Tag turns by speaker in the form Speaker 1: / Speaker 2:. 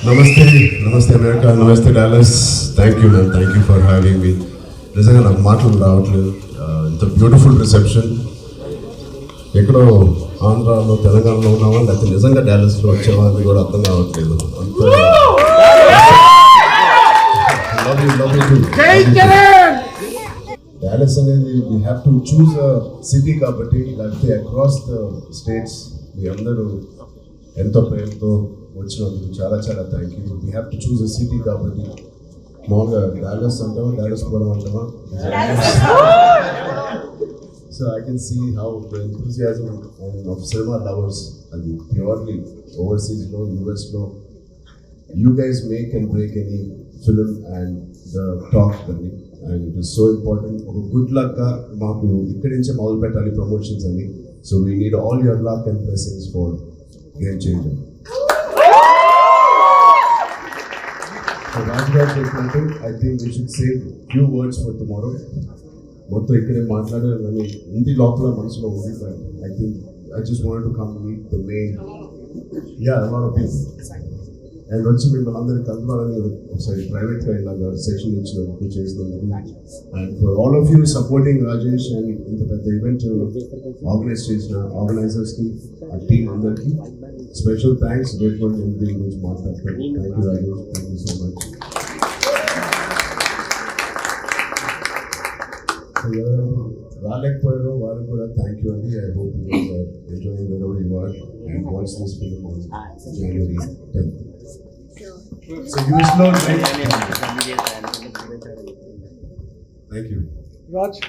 Speaker 1: నమస్తే అమెరికా, నమస్తే Dallas. Thank you ma'am, thank you for having me. నిజంగా నాకు మాటలు రావట్లేదు. ఇంత బ్యూటిఫుల్ రిసెప్షన్. ఎక్కడో ఆంధ్రాలో తెలంగాణలో ఉన్నామా లేకపోతే నిజంగా డాలస్లో వచ్చామా అని కూడా అర్థం కావట్లేదు. అంత డాలస్ అనేది we have to choose a city కాబట్టి, లేకపోతే అక్రాస్ ద స్టేట్స్ మీ అందరూ ఎంతో ప్రేమతో వచ్చినందుకు చాలా చాలా thank you. We have to choose a city కాబట్టి మామూలుగా డాలస్ అంటామా డాలస్ పోవడం అంటామా. So I can see how the enthusiasm of cinema lovers, అది ప్యూర్లీ ఓవర్సీస్లో యూఎస్లో you guys make and break any film and the talk అని, and it is so important. ఒక గుడ్ లక్ గా మాకు ఇక్కడి నుంచే మొదలు పెట్టాలి ప్రమోషన్స్ అని. So we need all your luck and blessings for game changer. So Raj గారు చెప్పినట్టు I think we should save few words for tomorrow. మొత్తం ఇక్కడే మాట్లాడాలని ఉంది లోపల మనసులో ఉంది. I think I just wanted to come meet the main lot of people and వచ్చి మిమ్మల్ని అందరికీ కలవాలని ఒకసారి ప్రైవేట్గా ఇలాగా సెషన్ ఇచ్చినందుకు చేసినందుకు, and for all of you supporting Rajesh and ఇంత పెద్ద ఈవెంట్ ఆర్గనైజ్ చేసిన ఆర్గనైజర్స్కి, ఆ టీమ్ అందరికీ స్పెషల్ థ్యాంక్స్. రేపు దీని గురించి మాట్లాడతాను. Thank you Rajesh, thank you so much. ఎవరు రాలేకపోయారో వారికి కూడా థ్యాంక్ యూ అండి. I hope you are enjoying wherever you are and watch this film on January 10th. So you slow. Thank you.
Speaker 2: Raj.